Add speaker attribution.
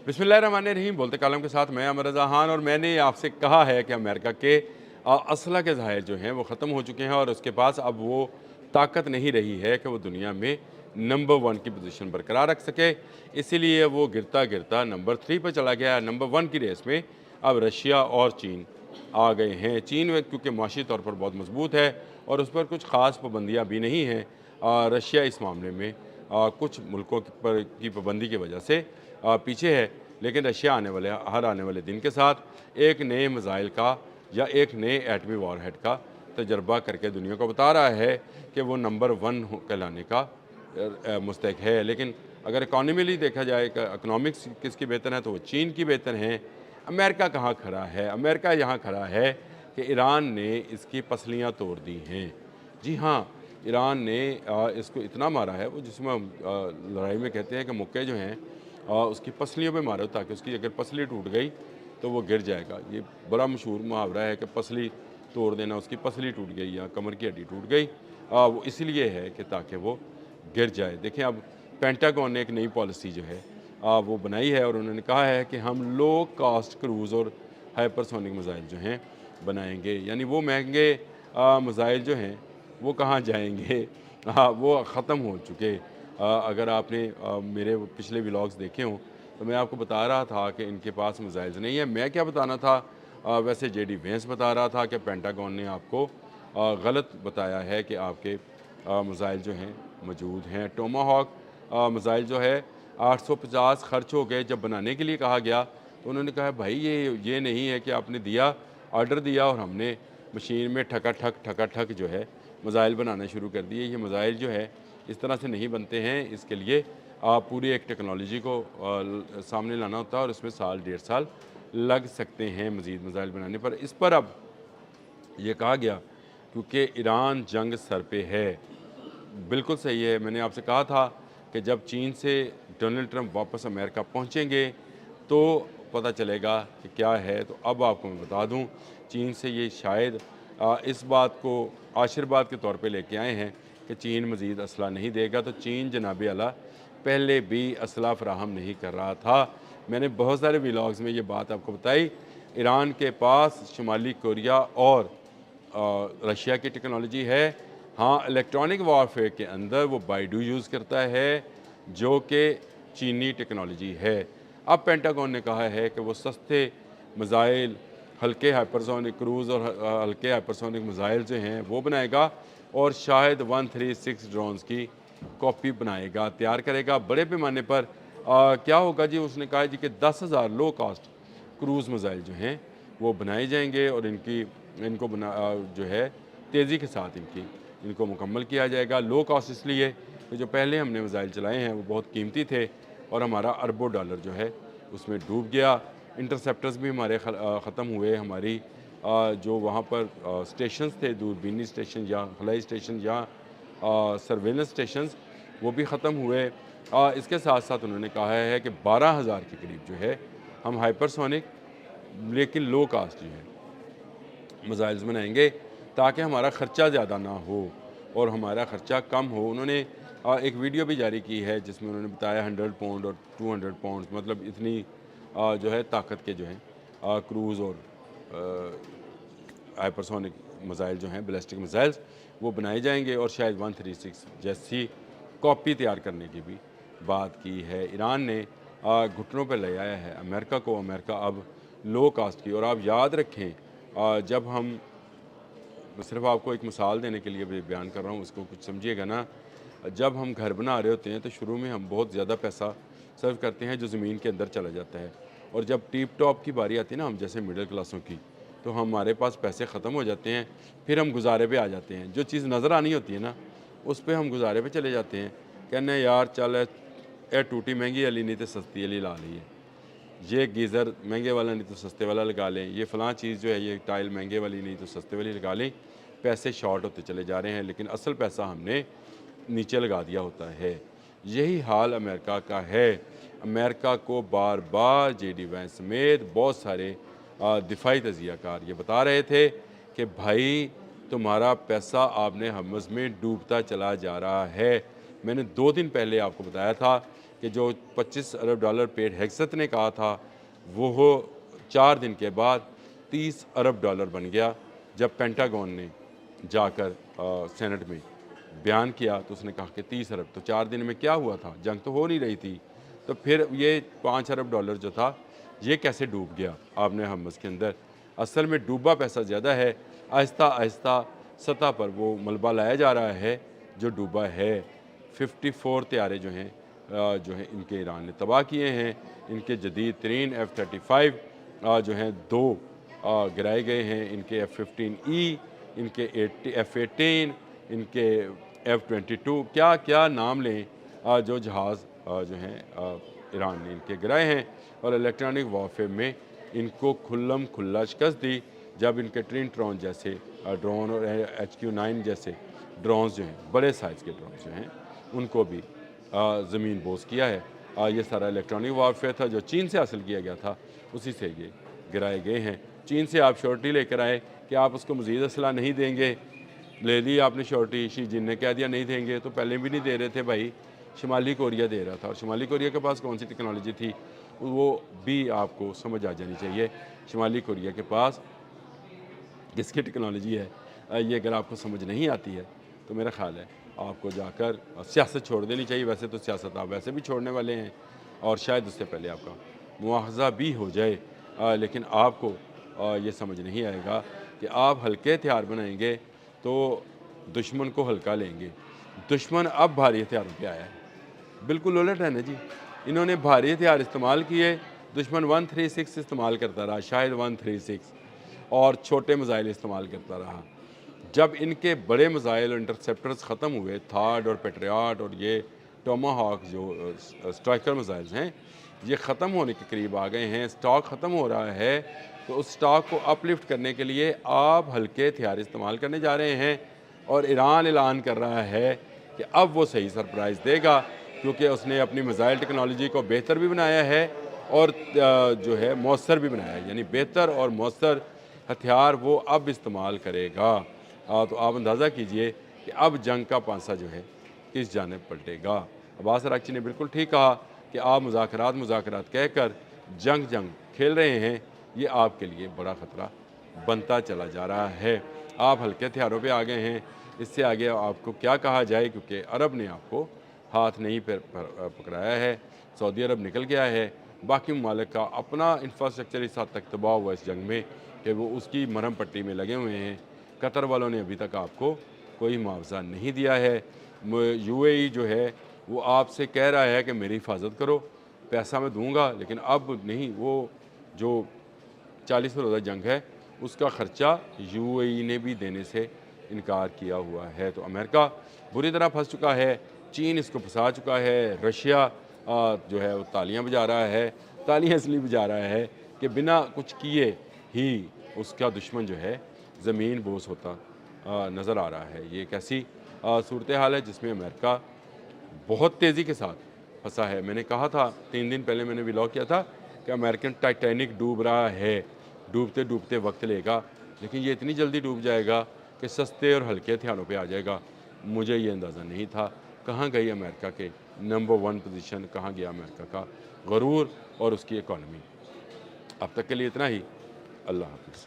Speaker 1: बिस्मिल्लाहिर्रहमानिर्रहीम। बोलते कालम के साथ मैं अमर रज़ा खान, और मैंने आपसे कहा है कि अमेरिका के असलह के ज़ाहिर जो हैं वो ख़त्म हो चुके हैं और उसके पास अब वो ताकत नहीं रही है कि वो दुनिया में नंबर 1 की पोजीशन बरकरार रख सके। इसीलिए वो गिरता गिरता नंबर 3 पर चला गया। नंबर 1 की रेस में अब रशिया और चीन आ गए हैं। चीन में क्योंकि माशी तौर पर बहुत मजबूत है और उस पर कुछ ख़ास पाबंदियाँ भी नहीं हैं। रशिया इस मामले में कुछ मुल्कों की पाबंदी की वजह से पीछे है, लेकिन रशिया हर आने वाले दिन के साथ एक नए मिज़ाइल का या एक नए एटमी वॉरहेड का तजर्बा करके दुनिया को बता रहा है कि वो नंबर 1 कहलाने का मुस्तहिक है। लेकिन अगर इकॉनमीली देखा जाए कि इकनॉमिक्स किसकी बेहतर है तो वो चीन की बेहतर हैं। अमेरिका कहाँ खड़ा है? अमेरिका यहाँ खड़ा है कि ईरान ने इसकी पसलियाँ तोड़ दी हैं। जी हाँ, ईरान ने इसको इतना मारा है, वो जिसमें हम लड़ाई में कहते हैं कि मुक्के जो हैं उसकी पसलियों पे मारो, ताकि उसकी अगर पसली टूट गई तो वो गिर जाएगा। ये बड़ा मशहूर मुहावरा है कि पसली तोड़ देना, उसकी पसली टूट गई या कमर की हड्डी टूट गई। वो इसलिए है कि ताकि वो गिर जाए। देखें, अब पेंटागन ने एक नई पॉलिसी जो है वो बनाई है और उन्होंने कहा है कि हम लो कॉस्ट क्रूज़ और हाइपरसोनिक मिज़ाइल जो हैं बनाएंगे। यानी वो महंगे मिज़ाइल जो हैं वो कहाँ जाएंगे? वो ख़त्म हो चुके। अगर आपने मेरे वो पिछले व्लॉग्स देखे हों तो मैं आपको बता रहा था कि इनके पास मिज़ाइल्स नहीं है। मैं क्या बताना था, वैसे जेडी वेंस बता रहा था कि पेंटागन ने आपको गलत बताया है कि आपके मिज़ाइल जो हैं मौजूद हैं। टोमाहॉक मिज़ाइल जो है 850 खर्च हो गए। जब बनाने के लिए कहा गया तो उन्होंने कहा भाई ये नहीं है कि आपने दिया, ऑर्डर दिया और हमने मशीन में ठका ठक जो है मिज़ाइल बनाना शुरू कर दिए। ये मिज़ाइल जो है इस तरह से नहीं बनते हैं। इसके लिए पूरी एक टेक्नोलॉजी को सामने लाना होता है और उसमें साल 1.5 साल लग सकते हैं मज़ीद मिज़ाइल बनाने पर। इस पर अब ये कहा गया क्योंकि ईरान जंग सर पे है। बिल्कुल सही है। मैंने आपसे कहा था कि जब चीन से डोनाल्ड ट्रंप वापस अमेरिका पहुंचेंगे तो पता चलेगा कि क्या है। तो अब आपको मैं बता दूं, चीन से ये शायद इस बात को आशीर्वाद के तौर पे लेके आए हैं कि चीन मज़ीद असला नहीं देगा। तो चीन जनाब आला पहले भी असला फ़राहम नहीं कर रहा था। मैंने बहुत सारे व्लॉग्स में ये बात आपको बताई। ईरान के पास शुमाली कोरिया और रशिया की टेक्नोलॉजी है। हाँ, इलेक्ट्रॉनिक वारफेयर के अंदर वो बाइडू यूज़ करता है जो कि चीनी टेक्नोलॉजी है। अब पेंटागन ने कहा है कि वो सस्ते मिज़ाइल, हल्के हाइपरसोनिक क्रूज़ और हल्के हाइपरसोनिक मिज़ाइल जो हैं वो बनाएगा और शायद 136 ड्रोन्स की कॉपी बनाएगा, तैयार करेगा बड़े पैमाने पर। क्या होगा जी? उसने कहा जी कि 10,000 लो कास्ट क्रूज़ मिज़ाइल जो हैं वो बनाए जाएंगे और इनको जो है तेज़ी के साथ इनको मुकम्मल किया जाएगा। लो कॉस्ट इसलिए कि जो पहले हमने मिज़ाइल चलाए हैं वो बहुत कीमती थे और हमारा अरबों डॉलर जो है उसमें डूब गया। इंटरसेप्टर्स भी हमारे ख़त्म हुए। हमारी जो वहाँ पर स्टेशंस थे, दूरबीनी स्टेशन या खलाई स्टेशन या सर्वेलेंस स्टेशंस, वो भी ख़त्म हुए। इसके साथ साथ उन्होंने कहा है कि 12,000 के करीब जो है हम हाइपरसोनिक लेकिन लो कास्ट जो है मिज़ाइल्स बनाएंगे ताकि हमारा ख़र्चा ज़्यादा ना हो और हमारा ख़र्चा कम हो। उन्होंने एक वीडियो भी जारी की है जिसमें उन्होंने बताया 100 पाउंड और 200 पाउंड, मतलब इतनी जो है ताकत के जो हैं क्रूज़ और हाइपरसोनिक मिज़ाइल जो हैं, बैलिस्टिक मिज़ाइल्स, वो बनाए जाएंगे और शायद 136 जैसी कॉपी तैयार करने की भी बात की है। ईरान ने घुटनों पर ले आया है अमेरिका को। अमेरिका अब लो कास्ट की, और आप याद रखें जब हम, सिर्फ आपको एक मिसाल देने के लिए बयान कर रहा हूँ, उसको कुछ समझिएगा ना। जब हम घर बना रहे होते हैं तो शुरू में हम बहुत ज़्यादा पैसा सर्व करते हैं जो ज़मीन के अंदर चला जाता है, और जब टीप टॉप की बारी आती है ना, हम जैसे मिडिल क्लासों की, तो हमारे पास पैसे ख़त्म हो जाते हैं। फिर हम गुजारे पे आ जाते हैं। जो चीज़ नज़र आनी होती है ना उस पर हम गुजारे पे चले जाते हैं। कहने यार चल ए टूटी महंगी वाली नहीं तो सस्ती वाली ला ली है, ये गीज़र महंगे वाला नहीं तो सस्ते वाला लगा लें, ये फ़लाँ चीज़ जो है ये टाइल महंगे वाली नहीं तो सस्ते वाली लगा लें। पैसे शॉर्ट होते चले जा रहे हैं, लेकिन असल पैसा हमने नीचे लगा दिया होता है। यही हाल अमेरिका का है। अमेरिका को बार बार जेडी वैंस समेत बहुत सारे दिफाई तजियाकार ये बता रहे थे कि भाई तुम्हारा पैसा आपने हमस में डूबता चला जा रहा है। मैंने 2 दिन पहले आपको बताया था कि जो 25 अरब डॉलर पेट हेग्सत ने कहा था वो 4 दिन के बाद 30 अरब डॉलर बन गया। जब पेंटागन ने जाकर सेनेट में बयान किया तो उसने कहा कि 30 अरब, तो 4 दिन में क्या हुआ था, जंग तो हो नहीं रही थी, तो फिर ये 5 अरब डॉलर जो था ये कैसे डूब गया आपने हमस के अंदर। असल में डूबा पैसा ज़्यादा है, आहिस्ता आहिस्ता सतह पर वो मलबा लाया जा रहा है जो डूबा है। 54 तैयारे जो हैं इनके ईरान ने तबाह किए हैं। इनके जदीद तरीन F-35 जो हैं 2 गिराए गए हैं। इनके F-15E, इनके F-18, इनके F-22, क्या क्या नाम लें जो जहाज़ जो हैं ईरान ने इनके गिराए हैं और इलेक्ट्रॉनिक वॉरफेयर में इनको खुल्लम खुल्ला शिकस्त दी। जब इनके ट्रिन जैसे ड्रोन और HQ-9 जैसे ड्रोन्स जो हैं, बड़े साइज़ के ड्रोन जो हैं, उनको भी ज़मीन बोस किया है। ये सारा इलेक्ट्रॉनिक वॉरफेयर था जो चीन से हासिल किया गया था, उसी से ये गिराए गए हैं। चीन से आप श्योरिटी लेकर आए कि आप उसको मज़ीद असला नहीं देंगे, ले ली आपने श्योरिटी, शी जिन ने कह दिया नहीं देंगे, तो पहले भी नहीं दे रहे थे भाई, शुमाली कोरिया दे रहा था और शुमाली कोरिया के पास कौन सी टेक्नोलॉजी थी वो भी आपको समझ आ जानी चाहिए। शुमाली कोरिया के पास किसकी टेक्नोलॉजी है, ये अगर आपको समझ नहीं आती है तो मेरा ख्याल है आपको जाकर सियासत छोड़ देनी चाहिए। वैसे तो सियासत आप वैसे भी छोड़ने वाले हैं और शायद उससे पहले आपका मुआवजा भी हो जाए, लेकिन आपको ये समझ नहीं आएगा कि आप हल्के हथियार बनाएंगे तो दुश्मन को हल्का लेंगे। दुश्मन अब भारी हथियारों पे आया है, बिल्कुल उलट है ना जी। इन्होंने भारी हथियार इस्तेमाल किए, दुश्मन 136 इस्तेमाल करता रहा, शायद 136, और छोटे मिसाइल इस्तेमाल करता रहा। जब इनके बड़े मिसाइल और इंटरसेप्टर्स ख़त्म हुए, थार्ड और पेट्रियाट और ये टोमाहॉक जो स्ट्राइकर मिसाइल्स हैं, ये ख़त्म होने के करीब आ गए हैं, स्टॉक ख़त्म हो रहा है, तो उस स्टॉक को अपलिफ्ट करने के लिए आप हल्के हथियार इस्तेमाल करने जा रहे हैं। और ईरान ऐलान कर रहा है कि अब वो सही सरप्राइज़ देगा, क्योंकि उसने अपनी मिसाइल टेक्नोलॉजी को बेहतर भी बनाया है और जो है मौसर भी बनाया है, यानी बेहतर और मौसर हथियार वो अब इस्तेमाल करेगा। तो आप अंदाज़ा कीजिए कि अब जंग का पांसा जो है किस जानिब पलटेगा। अब्बास अराग़ची ने बिल्कुल ठीक कहा कि आप मुज़ाकरात कहकर जंग खेल रहे हैं, ये आपके लिए बड़ा ख़तरा बनता चला जा रहा है। आप हल्के हथियारों पे आ गए हैं, इससे आगे आपको क्या कहा जाए, क्योंकि अरब ने आपको हाथ नहीं पकड़ाया है, सऊदी अरब निकल गया है। बाकी ममालिक का अपना इंफ्रास्ट्रक्चर इस हद तक तबाह हुआ इस जंग में कि वो उसकी मरहम पट्टी में लगे हुए हैं। कतर वालों ने अभी तक आपको कोई मुआवजा नहीं दिया है। UAE जो है वो आपसे कह रहा है कि मेरी हिफाजत करो, पैसा मैं दूंगा, लेकिन अब नहीं, वो जो 40 रोज़ा जंग है उसका ख़र्चा UAE ने भी देने से इनकार किया हुआ है। तो अमेरिका बुरी तरह फंस चुका है, चीन इसको फंसा चुका है, रशिया जो है वो तालियां बजा रहा है, तालियां इसलिए बजा रहा है कि बिना कुछ किए ही उसका दुश्मन जो है ज़मीन बोस होता नज़र आ रहा है। ये एक ऐसी सूरत हाल है जिसमें अमेरिका बहुत तेज़ी के साथ फंसा है। मैंने कहा था 3 दिन पहले, मैंने व्लॉग किया था कि अमेरिकन टाइटैनिक डूब रहा है, डूबते डूबते वक्त लेगा, लेकिन ये इतनी जल्दी डूब जाएगा कि सस्ते और हल्के हथियारों पे आ जाएगा। मुझे ये अंदाज़ा नहीं था। कहाँ गई अमेरिका के नंबर 1 पोजीशन, कहाँ गया अमेरिका का गरूर और उसकी इकॉनमी। अब तक के लिए इतना ही। अल्लाह हाफ़िज़।